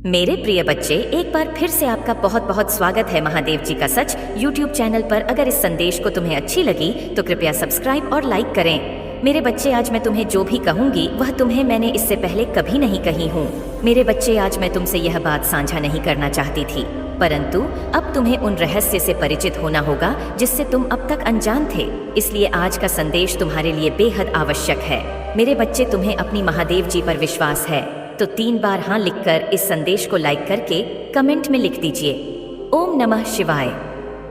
मेरे प्रिय बच्चे, एक बार फिर से आपका बहुत बहुत स्वागत है महादेव जी का सच YouTube चैनल पर। अगर इस संदेश को तुम्हें अच्छी लगी तो कृपया सब्सक्राइब और लाइक करें। मेरे बच्चे, आज मैं तुम्हें जो भी कहूंगी वह तुम्हें मैंने इससे पहले कभी नहीं कही हूँ। मेरे बच्चे, आज मैं तुमसे यह बात साझा नहीं करना चाहती थी, परंतु अब तुम्हें उन रहस्य से परिचित होना होगा जिससे तुम अब तक अनजान थे। इसलिए आज का संदेश तुम्हारे लिए बेहद आवश्यक है। मेरे बच्चे, तुम्हें अपनी महादेव जी पर विश्वास है तो 3 बार हाँ लिखकर इस संदेश को लाइक करके कमेंट में लिख दीजिए, ओम नमः शिवाय।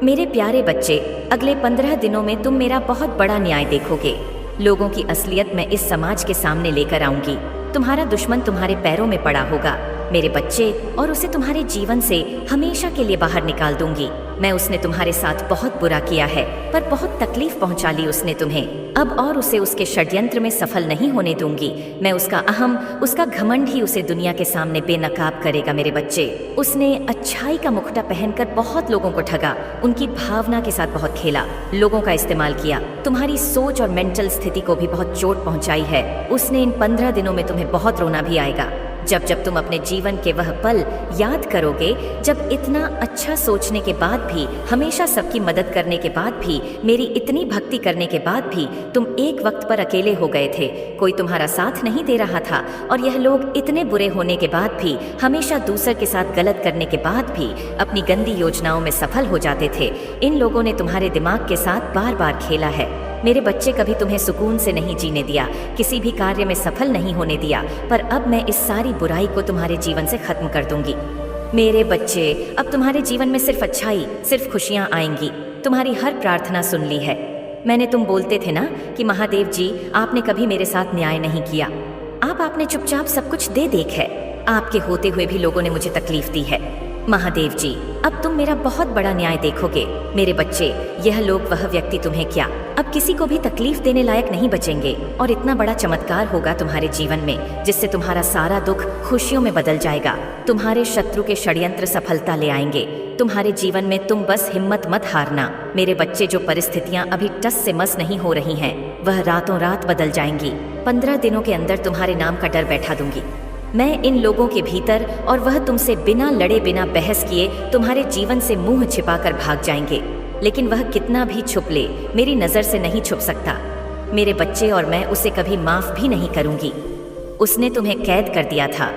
मेरे प्यारे बच्चे, अगले 15 दिनों में तुम मेरा बहुत बड़ा न्याय देखोगे। लोगों की असलियत मैं इस समाज के सामने लेकर आऊंगी। तुम्हारा दुश्मन तुम्हारे पैरों में पड़ा होगा मेरे बच्चे, और उसे तुम्हारे जीवन से हमेशा के लिए बाहर निकाल दूंगी। उसने तुम्हारे साथ बहुत बुरा किया है, पर बहुत तकलीफ पहुंचा ली उसने तुम्हें। अब और उसे उसके षड्यंत्र में सफल नहीं होने दूंगी। मैं उसका अहम, उसका घमंड ही उसे दुनिया के सामने बेनकाब करेगा मेरे बच्चे। उसने अच्छाई का मुखटा पहनकर बहुत लोगों को ठगा, उनकी भावना के साथ बहुत खेला, लोगों का इस्तेमाल किया, तुम्हारी सोच और मेंटल स्थिति को भी बहुत चोट पहुंचाई है। उसने इन 15 दिनों में तुम्हें बहुत रोना भी आएगा। जब जब तुम अपने जीवन के वह पल याद करोगे जब इतना अच्छा सोचने के बाद भी, हमेशा सबकी मदद करने के बाद भी, मेरी इतनी भक्ति करने के बाद भी तुम एक वक्त पर अकेले हो गए थे, कोई तुम्हारा साथ नहीं दे रहा था, और यह लोग इतने बुरे होने के बाद भी, हमेशा दूसरे के साथ गलत करने के बाद भी अपनी गंदी योजनाओं में सफल हो जाते थे। इन लोगों ने तुम्हारे दिमाग के साथ बार बार खेला है मेरे बच्चे। कभी तुम्हें सुकून से नहीं जीने दिया, किसी भी कार्य में सफल नहीं होने दिया, पर अब मैं इस सारी बुराई को तुम्हारे जीवन से खत्म कर दूंगी। मेरे बच्चे, अब तुम्हारे जीवन में सिर्फ अच्छाई, सिर्फ खुशियां आएंगी। तुम्हारी हर प्रार्थना सुन ली है मैंने। तुम बोलते थे ना कि महादेव जी, आपने कभी मेरे साथ न्याय नहीं किया। आपने चुपचाप सब कुछ दे देख है। आपके होते हुए भी लोगों ने मुझे तकलीफ दी है। महादेव जी, अब तुम मेरा बहुत बड़ा न्याय देखोगे मेरे बच्चे। यह लोग, वह व्यक्ति तुम्हें क्या, अब किसी को भी तकलीफ देने लायक नहीं बचेंगे, और इतना बड़ा चमत्कार होगा तुम्हारे जीवन में जिससे तुम्हारा सारा दुख खुशियों में बदल जाएगा। तुम्हारे शत्रु के षड्यंत्र सफलता ले आएंगे तुम्हारे जीवन में। तुम बस हिम्मत मत हारना मेरे बच्चे। जो परिस्थितियां अभी टस से मस नहीं हो रही हैं, वह रातों रात बदल जाएंगी। 15 दिनों के अंदर तुम्हारे नाम का डर बैठा दूंगी मैं इन लोगों के भीतर, और वह तुमसे बिना लड़े, बिना बहस किए तुम्हारे जीवन से मुंह छिपाकर भाग जाएंगे। लेकिन वह कितना भी छुप ले, मेरी नजर से नहीं छुप सकता मेरे बच्चे, और मैं उसे कभी माफ भी नहीं करूंगी। उसने तुम्हें कैद कर दिया था,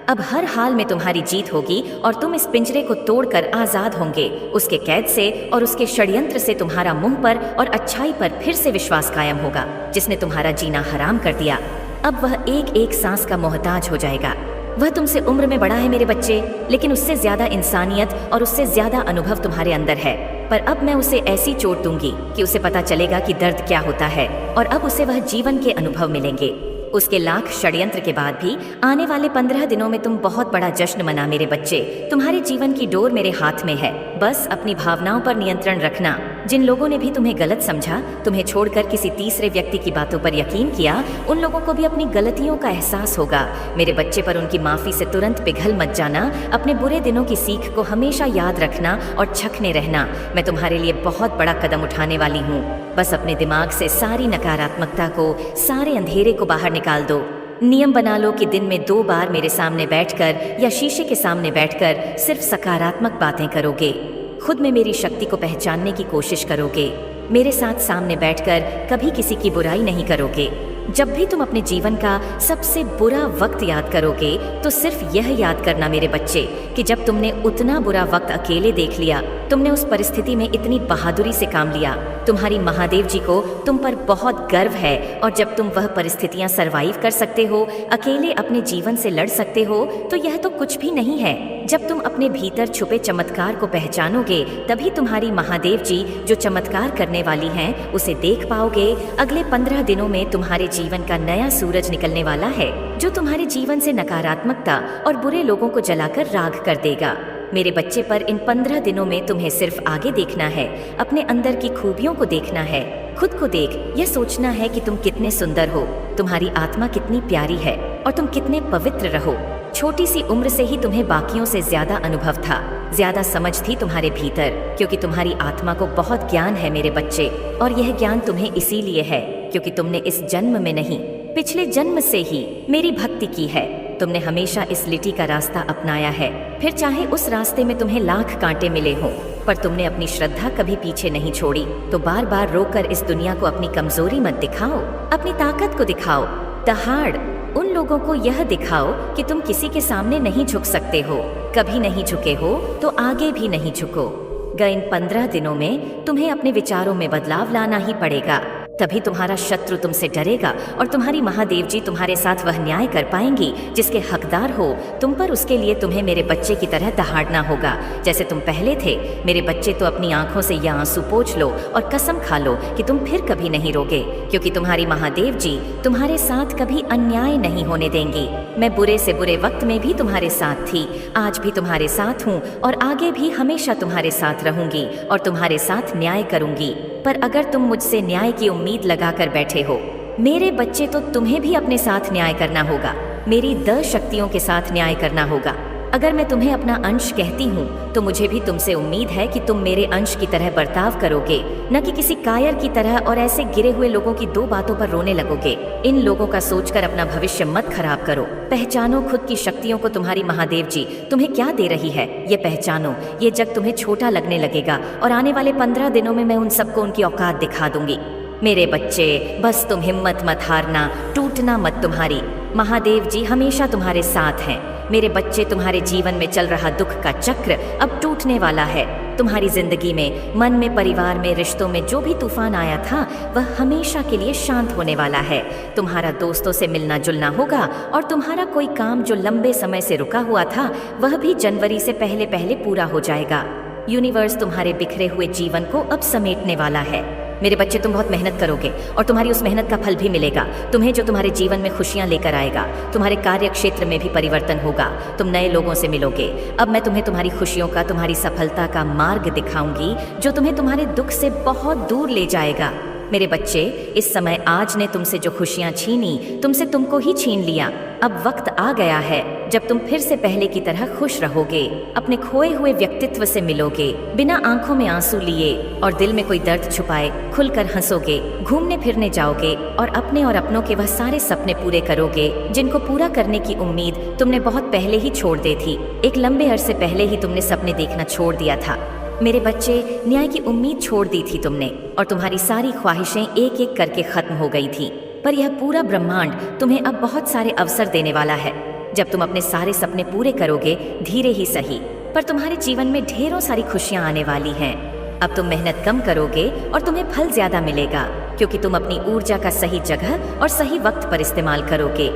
अब हर हाल में तुम्हारी जीत होगी और तुम इस पिंजरे को तोड़कर आजाद होंगे उसके कैद से, और उसके षड्यंत्र से तुम्हारा मुंह पर और अच्छाई पर फिर से विश्वास कायम होगा। जिसने तुम्हारा जीना हराम कर दिया, अब वह एक एक सांस का मोहताज हो जाएगा। वह तुमसे उम्र में बड़ा है मेरे बच्चे, लेकिन उससे ज्यादा इंसानियत और उससे ज्यादा अनुभव तुम्हारे अंदर है। पर अब मैं उसे ऐसी चोट दूंगी कि उसे पता चलेगा कि दर्द क्या होता है, और अब उसे वह जीवन के अनुभव मिलेंगे। उसके लाख षड्यंत्र के बाद भी आने वाले 15 दिनों में तुम बहुत बड़ा जश्न मना मेरे बच्चे। तुम्हारे जीवन की डोर मेरे हाथ में है, बस अपनी भावनाओं पर नियंत्रण रखना। जिन लोगों ने भी तुम्हें गलत समझा, तुम्हें छोड़कर किसी तीसरे व्यक्ति की बातों पर यकीन किया, उन लोगों को भी अपनी गलतियों का एहसास होगा मेरे बच्चे। पर उनकी माफी से तुरंत पिघल मत जाना। अपने बुरे दिनों की सीख को हमेशा याद रखना और छकने रहना। मैं तुम्हारे लिए बहुत बड़ा कदम उठाने वाली हूँ। बस अपने दिमाग से सारी नकारात्मकता को, सारे अंधेरे को बाहर निकाल दो। नियम बना लो कि दिन में 2 बार मेरे सामने बैठकर या शीशे के सामने बैठकर सिर्फ सकारात्मक बातें करोगे। खुद में मेरी शक्ति को पहचानने की कोशिश करोगे। मेरे साथ सामने बैठकर कभी किसी की बुराई नहीं करोगे। जब भी तुम अपने जीवन का सबसे बुरा वक्त याद करोगे तो सिर्फ यह याद करना मेरे बच्चे कि जब तुमने उतना बुरा वक्त अकेले देख लिया, तुमने उस परिस्थिति में इतनी बहादुरी से काम लिया। तुम्हारी महादेव जी को तुम पर बहुत गर्व है, और जब तुम वह परिस्थितियां सरवाइव कर सकते हो, अकेले अपने जीवन से लड़ सकते हो, तो यह तो कुछ भी नहीं है। जब तुम अपने भीतर छुपे चमत्कार को पहचानोगे, तभी तुम्हारी महादेव जी जो चमत्कार करने वाली हैं उसे देख पाओगे। अगले 15 दिनों में तुम्हारे जीवन का नया सूरज निकलने वाला है, जो तुम्हारे जीवन से नकारात्मकता और बुरे लोगों को जलाकर राख कर देगा मेरे बच्चे। पर इन 15 दिनों में तुम्हें सिर्फ आगे देखना है, अपने अंदर की खूबियों को देखना है। खुद को देख, यह सोचना है कि तुम कितने सुंदर हो, तुम्हारी आत्मा कितनी प्यारी है, और तुम कितने पवित्र रहो। छोटी सी उम्र से ही तुम्हें बाकियों से ज्यादा अनुभव था, ज्यादा समझ थी तुम्हारे भीतर, क्योंकि तुम्हारी आत्मा को बहुत ज्ञान है मेरे बच्चे। और यह ज्ञान तुम्हें इसीलिए है क्योंकि तुमने इस जन्म में नहीं, पिछले जन्म से ही मेरी भक्ति की है। तुमने हमेशा इस लिटी का रास्ता अपनाया है, फिर चाहे उस रास्ते में तुम्हें लाख कांटे मिले हों, पर तुमने अपनी श्रद्धा कभी पीछे नहीं छोड़ी। तो बार बार रोकर इस दुनिया को अपनी कमजोरी मत दिखाओ, अपनी ताकत को दिखाओ। दहाड़ उन लोगों को यह दिखाओ कि तुम किसी के सामने नहीं झुक सकते हो, कभी नहीं झुके हो तो आगे भी नहीं झुको। गए इन 15 दिनों में तुम्हें अपने विचारों में बदलाव लाना ही पड़ेगा, तभी तुम्हारा शत्रु तुमसे डरेगा और तुम्हारी महादेव जी तुम्हारे साथ वह न्याय कर पाएंगी जिसके हकदार हो तुम पर। उसके लिए तुम्हें मेरे बच्चे की तरह दहाड़ना होगा जैसे तुम पहले थे। मेरे बच्चे, तो अपनी आंखों से यह आंसू पोंछ लो और कसम खा लो कि तुम फिर कभी नहीं रोगे, क्योंकि तुम्हारी महादेव जी तुम्हारे साथ कभी अन्याय नहीं होने देंगी। मैं बुरे से बुरे वक्त में भी तुम्हारे साथ थी, आज भी तुम्हारे साथ हूँ और आगे भी हमेशा तुम्हारे साथ रहूंगी और तुम्हारे साथ न्याय करूंगी। पर अगर तुम मुझसे न्याय की उम्मीद लगाकर बैठे हो मेरे बच्चे, तो तुम्हें भी अपने साथ न्याय करना होगा, मेरी 10 शक्तियों के साथ न्याय करना होगा। अगर मैं तुम्हें अपना अंश कहती हूँ तो मुझे भी तुमसे उम्मीद है कि तुम मेरे अंश की तरह बर्ताव करोगे, न कि किसी कायर की तरह और ऐसे गिरे हुए लोगों की 2 बातों पर रोने लगोगे। इन लोगों का सोचकर अपना भविष्य मत खराब करो। पहचानो खुद की शक्तियों को। तुम्हारी महादेव जी तुम्हें क्या दे रही है ये पहचानो। ये जग तुम्हें छोटा लगने लगेगा और आने वाले 15 दिनों में मैं उन सबको उनकी औकात दिखा दूंगी। मेरे बच्चे, बस तुम हिम्मत मत हारना, टूटना मत। तुम्हारी महादेव जी हमेशा तुम्हारे साथ हैं। मेरे बच्चे, तुम्हारे जीवन में चल रहा दुख का चक्र अब टूटने वाला है। तुम्हारी जिंदगी में, मन में, परिवार में, रिश्तों में जो भी तूफान आया था वह हमेशा के लिए शांत होने वाला है। तुम्हारा दोस्तों से मिलना जुलना होगा और तुम्हारा कोई काम जो लंबे समय से रुका हुआ था वह भी जनवरी से पहले पहले पूरा हो जाएगा। यूनिवर्स तुम्हारे बिखरे हुए जीवन को अब समेटने वाला है। मेरे बच्चे, तुम बहुत मेहनत करोगे और तुम्हारी उस मेहनत का फल भी मिलेगा तुम्हें, जो तुम्हारे जीवन में खुशियां लेकर आएगा। तुम्हारे कार्य क्षेत्र में भी परिवर्तन होगा, तुम नए लोगों से मिलोगे। अब मैं तुम्हें तुम्हारी खुशियों का, तुम्हारी सफलता का मार्ग दिखाऊंगी जो तुम्हें तुम्हारे दुख से बहुत दूर ले जाएगा। मेरे बच्चे, इस समय आज ने तुमसे जो खुशियां छीनी तुमसे तुमको ही छीन लिया। अब वक्त आ गया है जब तुम फिर से पहले की तरह खुश रहोगे, अपने खोए हुए व्यक्तित्व से मिलोगे, बिना आंखों में आंसू लिए और दिल में कोई दर्द छुपाए खुलकर हंसोगे, घूमने फिरने जाओगे और अपने और अपनों के वह सारे सपने पूरे करोगे जिनको पूरा करने की उम्मीद तुमने बहुत पहले ही छोड़ दी थी। एक लंबे अरसे पहले ही तुमने सपने देखना छोड़ दिया था। मेरे बच्चे, न्याय की उम्मीद छोड़ दी थी तुमने और तुम्हारी सारी ख्वाहिशें एक एक करके खत्म हो गई थी। पर यह पूरा ब्रह्मांड तुम्हें अब बहुत सारे अवसर देने वाला है। जब तुम अपने सारे सपने पूरे करोगे, धीरे ही सही, पर तुम्हारे जीवन में ढेरों सारी खुशियां आने वाली हैं। अब तुम मेहनत कम करोगे और तुम्हें फल ज्यादा मिलेगा, क्योंकि तुम अपनी ऊर्जा का सही जगह और सही वक्त पर इस्तेमाल करोगे।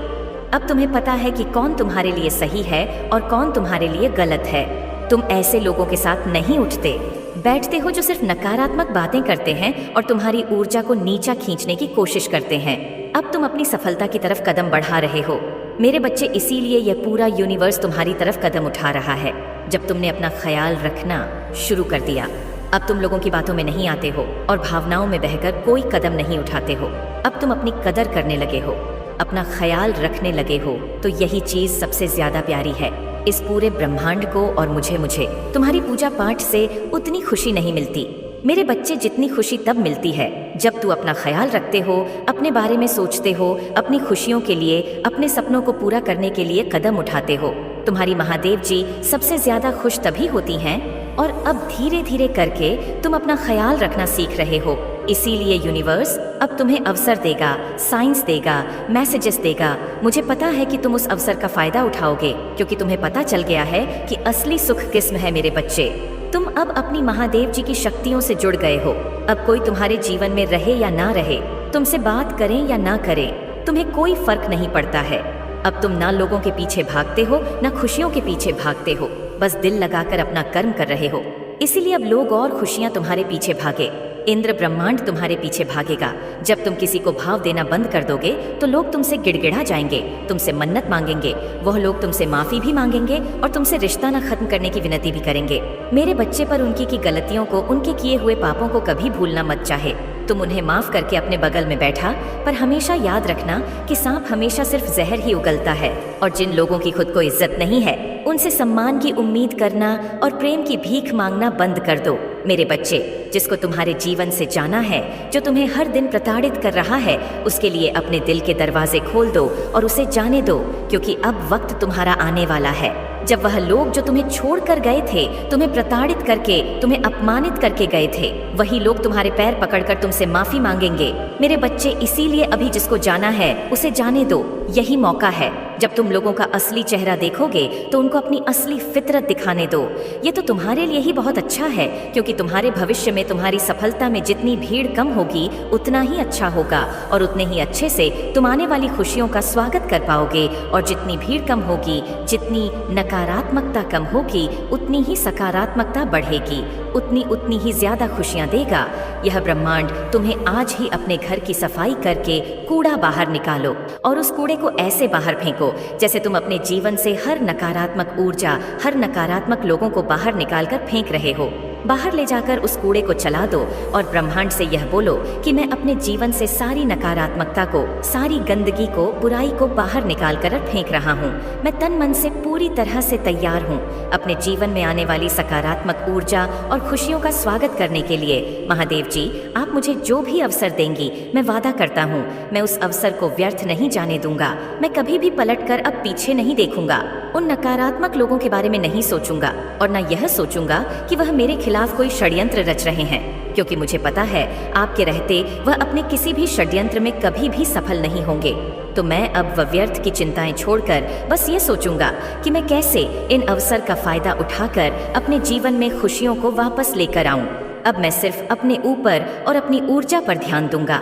अब तुम्हें पता है कि कौन तुम्हारे लिए सही है और कौन तुम्हारे लिए गलत है। तुम ऐसे लोगों के साथ नहीं उठते बैठते हो जो सिर्फ नकारात्मक बातें करते हैं और तुम्हारी ऊर्जा को नीचा खींचने की कोशिश करते हैं। अब तुम अपनी सफलता की तरफ कदम बढ़ा रहे हो मेरे बच्चे, इसीलिए यह पूरा यूनिवर्स तुम्हारी तरफ कदम उठा रहा है। जब तुमने अपना ख्याल रखना शुरू कर दिया, अब तुम लोगों की बातों में नहीं आते हो और भावनाओं में बहकर कोई कदम नहीं उठाते हो। अब तुम अपनी कदर करने लगे हो, अपना ख्याल रखने लगे हो, तो यही चीज सबसे ज्यादा प्यारी है इस पूरे ब्रह्मांड को। और मुझे तुम्हारी पूजा पाठ से उतनी खुशी नहीं मिलती मेरे बच्चे, जितनी खुशी तब मिलती है जब तू अपना ख्याल रखते हो, अपने बारे में सोचते हो, अपनी खुशियों के लिए, अपने सपनों को पूरा करने के लिए कदम उठाते हो। तुम्हारी महादेव जी सबसे ज्यादा खुश तभी होती हैं और अब धीरे धीरे करके तुम अपना ख्याल रखना सीख रहे हो। इसीलिए यूनिवर्स अब तुम्हें अवसर देगा, साइंस देगा, मैसेजेस देगा। मुझे पता है कि तुम उस अवसर का फायदा उठाओगे, क्योंकि तुम्हें पता चल गया है कि असली सुख किस्म है मेरे बच्चे। तुम अब अपनी महादेव जी की शक्तियों से जुड़ गए हो। अब कोई तुम्हारे जीवन में रहे या ना रहे, तुमसे बात करें या ना करें, तुम्हें कोई फर्क नहीं पड़ता है। अब तुम ना लोगों के पीछे भागते हो, ना खुशियों के पीछे भागते हो, बस दिल लगाकर अपना कर्म कर रहे हो। इसीलिए अब लोग और खुशियां तुम्हारे पीछे भागे, इंद्र ब्रह्मांड तुम्हारे पीछे भागेगा। जब तुम किसी को भाव देना बंद कर दोगे तो लोग तुमसे गिड़गिड़ा जाएंगे, तुमसे मन्नत मांगेंगे, वह लोग तुमसे माफी भी मांगेंगे और तुमसे रिश्ता न खत्म करने की विनती भी करेंगे। मेरे बच्चे, पर उनकी की गलतियों को, उनके किए हुए पापों को कभी भूलना मत चाहे। तुम उन्हें माफ करके अपने बगल में बैठा, पर हमेशा याद रखना कि सांप हमेशा सिर्फ जहर ही उगलता है। और जिन लोगों की खुद को इज्जत नहीं है, उनसे सम्मान की उम्मीद करना और प्रेम की भीख मांगना बंद कर दो। मेरे बच्चे, जिसको तुम्हारे जीवन से जाना है, जो तुम्हें हर दिन प्रताड़ित कर रहा है, उसके लिए अपने दिल के दरवाजे खोल दो और उसे जाने दो, क्योंकि अब वक्त तुम्हारा आने वाला है जब वह लोग जो तुम्हें छोड़कर गए थे, तुम्हें प्रताड़ित करके, तुम्हें अपमानित करके गए थे, वही लोग तुम्हारे पैर पकड़कर तुमसे माफी मांगेंगे। मेरे बच्चे, इसीलिए अभी जिसको जाना है उसे जाने दो। यही मौका है। जब तुम लोगों का असली चेहरा देखोगे तो उनको अपनी असली फितरत दिखाने दो। ये तो तुम्हारे लिए ही बहुत अच्छा है, क्योंकि तुम्हारे भविष्य में तुम्हारी सफलता में जितनी भीड़ कम होगी उतना ही अच्छा होगा, और उतने ही अच्छे से तुम आने वाली खुशियों का स्वागत कर पाओगे। और जितनी भीड़ कम होगी, जितनी नकारात्मकता कम होगी, उतनी ही सकारात्मकता बढ़ेगी, उतनी ही ज्यादा खुशियां देगा। यह ब्रह्मांड तुम्हें आज ही अपने घर की सफाई करके कूड़ा बाहर निकालो, और उस कूड़े को ऐसे बाहर फेंको जैसे तुम अपने जीवन से हर नकारात्मक ऊर्जा, हर नकारात्मक लोगों को बाहर निकालकर फेंक रहे हो। बाहर ले जाकर उस कूड़े को चला दो और ब्रह्मांड से यह बोलो कि मैं अपने जीवन से सारी नकारात्मकता को, सारी गंदगी को, बुराई को बाहर निकाल कर फेंक रहा हूँ। मैं तन मन से पूरी तरह से तैयार हूँ अपने जीवन में आने वाली सकारात्मक ऊर्जा और खुशियों का स्वागत करने के लिए। महादेव जी, आप मुझे जो भी अवसर देंगी, मैं वादा करता हूँ मैं उस अवसर को व्यर्थ नहीं जाने दूंगा। मैं कभी भी पलटकर अब पीछे नहीं देखूंगा, उन नकारात्मक लोगों के बारे में नहीं सोचूंगा, और न यह सोचूंगा कि वह मेरे खिलाफ कोई षड्यंत्र रच रहे हैं, क्योंकि मुझे पता है आपके रहते वह अपने किसी भी षड्यंत्र में कभी भी सफल नहीं होंगे। तो मैं अब व्यर्थ की चिंताएं छोड़कर बस ये सोचूंगा कि मैं कैसे इन अवसर का फायदा उठाकर अपने जीवन में खुशियों को वापस लेकर आऊं। अब मैं सिर्फ अपने ऊपर और अपनी ऊर्जा पर ध्यान दूंगा।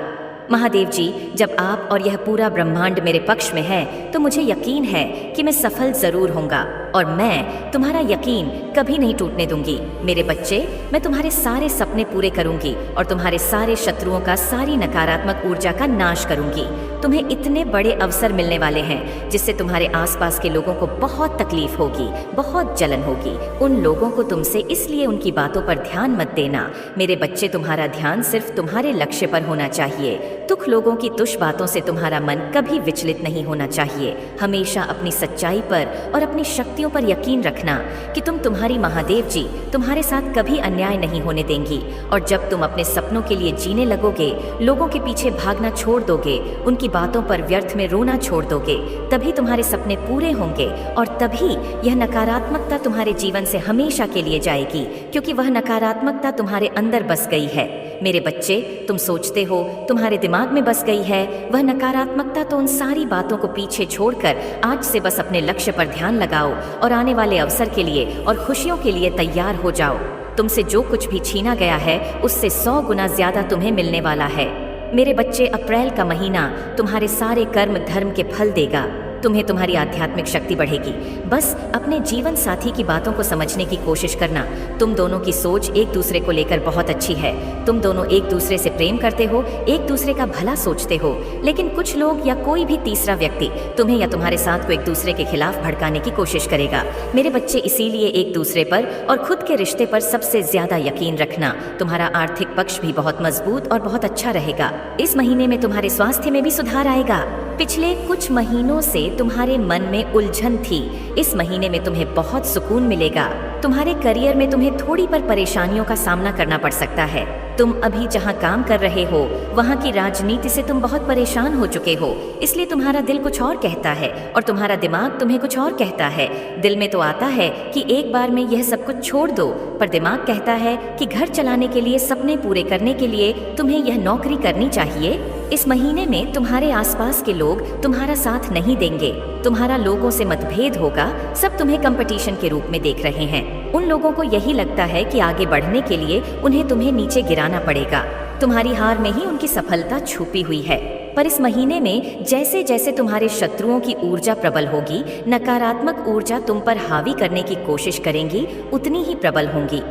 महादेव जी, जब आप और यह पूरा ब्रह्मांड मेरे पक्ष में है तो मुझे यकीन है कि मैं सफल जरूर होऊंगा, और मैं तुम्हारा यकीन कभी नहीं टूटने दूंगी। मेरे बच्चे, मैं तुम्हारे सारे सपने पूरे करूंगी और तुम्हारे सारे शत्रुओं का, सारी नकारात्मक ऊर्जा का नाश करूंगी। तुम्हें इतने बड़े अवसर मिलने वाले हैं जिससे तुम्हारे आसपास के लोगों को बहुत तकलीफ होगी, बहुत जलन होगी। उन लोगों को तुमसे इसलिए उनकी बातों पर ध्यान मत देना। मेरे बच्चे, तुम्हारा ध्यान सिर्फ तुम्हारे लक्ष्य पर होना चाहिए। तुख लोगों की तुष बातों से तुम्हारा मन कभी विचलित नहीं होना चाहिए। हमेशा अपनी सच्चाई पर और अपनी शक्तियों पर यकीन रखना कि तुम्हारी महादेव जी तुम्हारे साथ कभी अन्याय नहीं होने देंगी। और जब तुम अपने सपनों के लिए जीने लगोगे, लोगों के पीछे भागना छोड़ दोगे, उनकी बातों पर व्यर्थ में रोना छोड़ दोगे, तभी तुम्हारे सपने पूरे होंगे, और तभी यह नकारात्मकता तुम्हारे जीवन से हमेशा के लिए जाएगी, क्योंकि वह नकारात्मकता तुम्हारे अंदर बस गई है। मेरे बच्चे, तुम सोचते हो तुम्हारे दिमाग में बस गई है वह नकारात्मकता, तो उन सारी बातों को पीछे छोड़कर आज से बस अपने लक्ष्य पर ध्यान लगाओ और आने वाले अवसर के लिए और खुशियों के लिए तैयार हो जाओ। तुमसे जो कुछ भी छीना गया है उससे 100 गुना ज्यादा तुम्हें मिलने वाला है। मेरे बच्चे, अप्रैल का महीना तुम्हारे सारे कर्म धर्म के फल देगा। तुम्हें तुम्हारी आध्यात्मिक शक्ति बढ़ेगी। बस अपने जीवन साथी की बातों को समझने की कोशिश करना। तुम दोनों की सोच एक दूसरे को लेकर बहुत अच्छी है। तुम दोनों एक दूसरे से प्रेम करते हो, एक दूसरे का भला सोचते हो, लेकिन कुछ लोग या कोई भी तीसरा व्यक्ति तुम्हें या तुम्हारे साथ को एक दूसरे के खिलाफ भड़काने की कोशिश करेगा। मेरे बच्चे, इसीलिए एक दूसरे पर और खुद के रिश्ते पर सबसे ज्यादा यकीन रखना। तुम्हारा आर्थिक पक्ष भी बहुत मजबूत और बहुत अच्छा रहेगा। इस महीने में तुम्हारे स्वास्थ्य में भी सुधार आएगा। पिछले कुछ महीनों से तुम्हारे मन में उलझन थी, इस महीने में तुम्हें बहुत सुकून मिलेगा। तुम्हारे करियर में तुम्हें थोड़ी पर परेशानियों का सामना करना पड़ सकता है। तुम अभी जहाँ काम कर रहे हो वहाँ की राजनीति से तुम बहुत परेशान हो चुके हो, इसलिए तुम्हारा दिल कुछ और कहता है और तुम्हारा दिमाग तुम्हें कुछ और कहता है। दिल में तो आता है कि एक बार में यह सब कुछ छोड़ दो, पर दिमाग कहता है कि घर चलाने के लिए, सपने पूरे करने के लिए तुम्हें यह नौकरी करनी चाहिए। इस महीने में तुम्हारे आसपास के लोग तुम्हारा साथ नहीं देंगे, तुम्हारा लोगों से मतभेद होगा। सब तुम्हें कंपटीशन के रूप में देख रहे हैं। उन लोगों को यही लगता है कि आगे बढ़ने के लिए उन्हें तुम्हें नीचे गिराना पड़ेगा। तुम्हारी हार में ही उनकी सफलता छुपी हुई है। पर इस महीने में जैसे जैसे तुम्हारे शत्रुओं की ऊर्जा प्रबल होगी, नकारात्मक ऊर्जा तुम पर हावी करने की कोशिश करेंगी, उतनी ही प्रबल होंगी।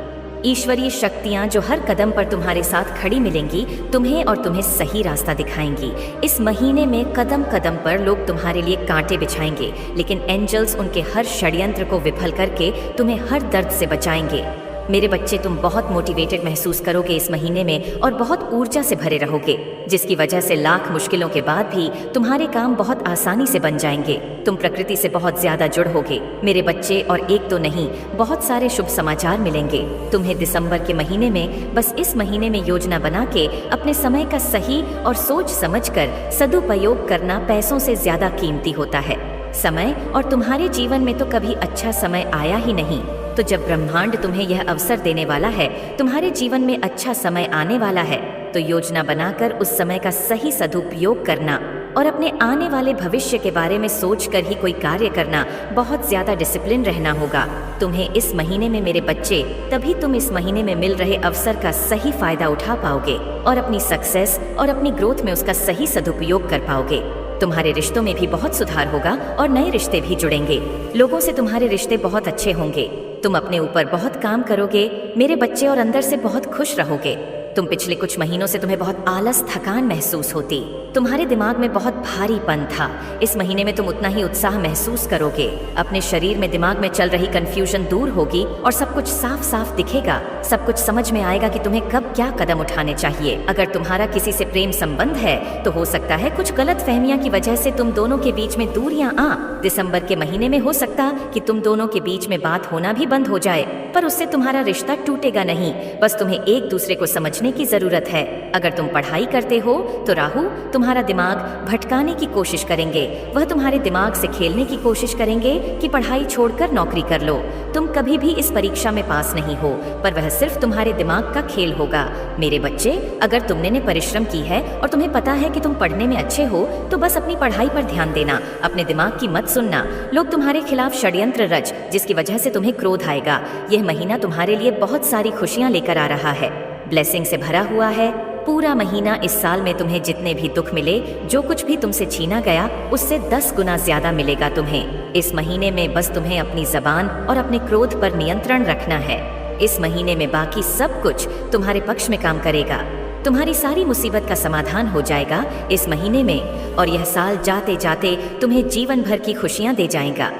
ईश्वरीय शक्तियां जो हर कदम पर तुम्हारे साथ खड़ी मिलेंगी, तुम्हें और तुम्हें सही रास्ता दिखाएंगी। इस महीने में कदम कदम पर लोग तुम्हारे लिए कांटे बिछाएंगे, लेकिन एंजल्स उनके हर षड्यंत्र को विफल करके तुम्हें हर दर्द से बचाएंगे। मेरे बच्चे, तुम बहुत मोटिवेटेड महसूस करोगे इस महीने में और बहुत ऊर्जा से भरे रहोगे, जिसकी वजह से लाख मुश्किलों के बाद भी तुम्हारे काम बहुत आसानी से बन जाएंगे। तुम प्रकृति से बहुत ज्यादा जुड़ोगे मेरे बच्चे, और एक तो नहीं, बहुत सारे शुभ समाचार मिलेंगे तुम्हें दिसंबर के महीने में। बस इस महीने में योजना बना के अपने समय का सही और सोच समझकर सदुपयोग करना पैसों से ज्यादा कीमती होता है। समय और तुम्हारे जीवन में तो कभी अच्छा समय आया ही नहीं, तो जब ब्रह्मांड तुम्हें यह अवसर देने वाला है, तुम्हारे जीवन में अच्छा समय आने वाला है, तो योजना बनाकर उस समय का सही सदुपयोग करना और अपने आने वाले भविष्य के बारे में सोचकर ही कोई कार्य करना, बहुत ज्यादा डिसिप्लिन रहना होगा तुम्हें इस महीने में मेरे बच्चे। तभी तुम इस महीने में मिल रहे अवसर का सही फायदा उठा पाओगे और अपनी सक्सेस और अपनी ग्रोथ में उसका सही सदुपयोग कर पाओगे। तुम्हारे रिश्तों में भी बहुत सुधार होगा और नए रिश्ते भी जुड़ेंगे। लोगों से तुम्हारे रिश्ते बहुत अच्छे होंगे। तुम अपने ऊपर बहुत काम करोगे मेरे बच्चे और अंदर से बहुत खुश रहोगे। तुम पिछले कुछ महीनों से तुम्हें बहुत आलस, थकान महसूस होती, तुम्हारे दिमाग में बहुत भारीपन था। इस महीने में तुम उतना ही उत्साह महसूस करोगे। अपने शरीर में, दिमाग में चल रही कंफ्यूजन दूर होगी और सब कुछ साफ साफ दिखेगा। सब कुछ समझ में आएगा कि तुम्हें कब क्या कदम उठाने चाहिए। अगर तुम्हारा किसी से प्रेम संबंध है तो हो सकता है कुछ गलत फहमियां की वजह से तुम दोनों के बीच में दूरियां आ। दिसंबर के महीने में हो सकता कि तुम दोनों के बीच में बात होना भी बंद हो जाए, पर उससे तुम्हारा रिश्ता टूटेगा नहीं। बस तुम्हें एक दूसरे को समझने की जरूरत है। अगर तुम पढ़ाई करते हो तो राहु तुम्हारा दिमाग भटकाने की कोशिश करेंगे। वह तुम्हारे दिमाग से खेलने की कोशिश करेंगे कि पढ़ाई छोड़कर नौकरी कर लो। तुम कभी भी इस परीक्षा में पास नहीं हो, पर वह सिर्फ तुम्हारे दिमाग का खेल होगा मेरे बच्चे। अगर तुमने परिश्रम की है और तुम्हें पता है कि तुम पढ़ने में अच्छे हो, तो बस अपनी पढ़ाई पर ध्यान देना, अपने दिमाग की मत सुनना। लोग तुम्हारे खिलाफ षड्यंत्र रच, जिसकी वजह से तुम्हें क्रोध आएगा। यह महीना तुम्हारे लिए बहुत सारी खुशियां लेकर आ रहा है, ब्लेसिंग से भरा हुआ है। पूरा महीना इस साल में तुम्हें जितने भी दुख मिले, जो कुछ भी तुमसे छीना गया, उससे 10 गुना ज्यादा मिलेगा तुम्हें। इस महीने में बस तुम्हें अपनी जबान और अपने क्रोध पर नियंत्रण रखना है। इस महीने में बाकी सब कुछ तुम्हारे पक्ष में काम करेगा। तुम्हारी सारी मुसीबत का समाधान हो जाएगा इस महीने में, और यह साल जाते जाते तुम्हें जीवन भर की खुशियां दे जाएगा।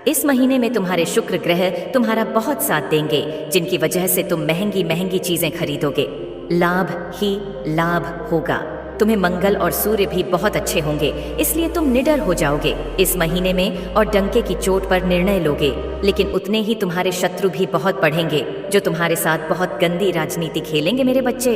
इस महीने में तुम्हारे शुक्र ग्रह तुम्हारा बहुत साथ देंगे, जिनकी वजह से तुम महंगी महंगी चीजें खरीदोगे। लाभ ही लाभ होगा। तुम्हें मंगल और सूर्य भी बहुत अच्छे होंगे, इसलिए तुम निडर हो जाओगे इस महीने में और डंके की चोट पर निर्णय लोगे। लेकिन उतने ही तुम्हारे शत्रु भी बहुत बढ़ेंगे, जो तुम्हारे साथ बहुत गंदी राजनीति खेलेंगे मेरे बच्चे।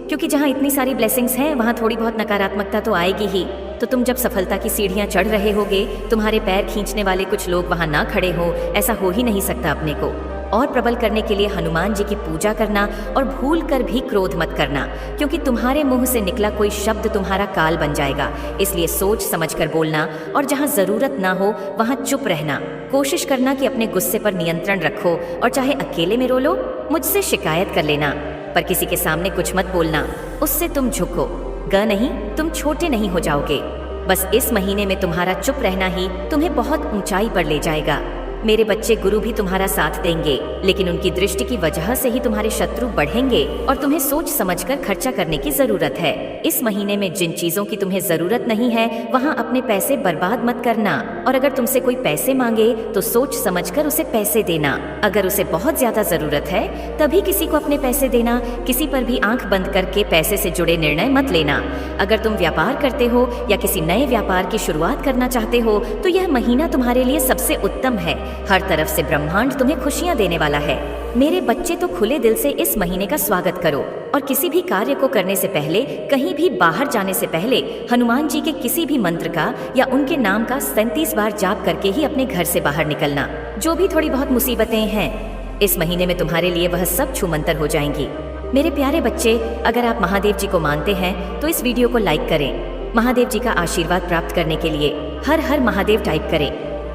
क्योंकि जहाँ इतनी सारी ब्लेसिंग्स हैं, वहाँ थोड़ी बहुत नकारात्मकता तो आएगी ही। तो तुम जब सफलता की सीढ़ियां चढ़ रहे होगे, तुम्हारे पैर खींचने वाले कुछ लोग वहां ना खड़े हो, ऐसा हो ही नहीं सकता। अपने को और प्रबल करने के लिए हनुमान जी की पूजा करना, और भूल कर भी क्रोध मत करना, क्योंकि तुम्हारे मुंह से निकला कोई शब्द तुम्हारा काल बन जाएगा। इसलिए सोच समझ कर बोलना, और जहां जरूरत ना हो वहां चुप रहना। कोशिश करना कि अपने गुस्से पर नियंत्रण रखो, और चाहे अकेले में रो लो, मुझसे शिकायत कर लेना, पर किसी के सामने कुछ मत बोलना, उससे तुम झुको नहीं, तुम छोटे नहीं हो जाओगे। बस इस महीने में तुम्हारा चुप रहना ही तुम्हें बहुत ऊंचाई पर ले जाएगा मेरे बच्चे। गुरु भी तुम्हारा साथ देंगे, लेकिन उनकी दृष्टि की वजह से ही तुम्हारे शत्रु बढ़ेंगे, और तुम्हें सोच समझकर खर्चा करने की जरूरत है। इस महीने में जिन चीजों की तुम्हें जरूरत नहीं है, वहां अपने पैसे बर्बाद मत करना, और अगर तुमसे कोई पैसे मांगे तो सोच समझकर उसे पैसे देना। अगर उसे बहुत ज्यादा जरूरत है तभी किसी को अपने पैसे देना। किसी पर भी आंख बंद करके पैसे से जुड़े निर्णय मत लेना। अगर तुम व्यापार करते हो या किसी नए व्यापार की शुरुआत करना चाहते हो, तो यह महीना तुम्हारे लिए सबसे उत्तम है। हर तरफ से ब्रह्मांड तुम्हें खुशियां देने वाला है मेरे बच्चे। तो खुले दिल से इस महीने का स्वागत करो, और किसी भी कार्य को करने से पहले, कहीं भी बाहर जाने से पहले हनुमान जी के किसी भी मंत्र का या उनके नाम का 37 बार जाप करके ही अपने घर से बाहर निकलना। जो भी थोड़ी बहुत मुसीबतें हैं, इस महीने में तुम्हारे लिए वह सब छूमंतर हो जाएंगी मेरे प्यारे बच्चे। अगर आप महादेव जी को मानते हैं तो इस वीडियो को लाइक करें। महादेव जी का आशीर्वाद प्राप्त करने के लिए हर हर महादेव टाइप करें।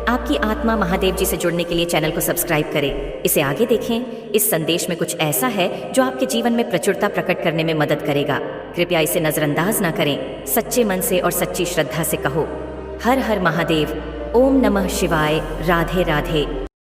आपकी आत्मा महादेव जी से जुड़ने के लिए चैनल को सब्सक्राइब करें। इसे आगे देखें। इस संदेश में कुछ ऐसा है जो आपके जीवन में प्रचुरता प्रकट करने में मदद करेगा। कृपया इसे नजरअंदाज ना करें। सच्चे मन से और सच्ची श्रद्धा से कहो, हर हर महादेव, ओम नमः शिवाय, राधे राधे।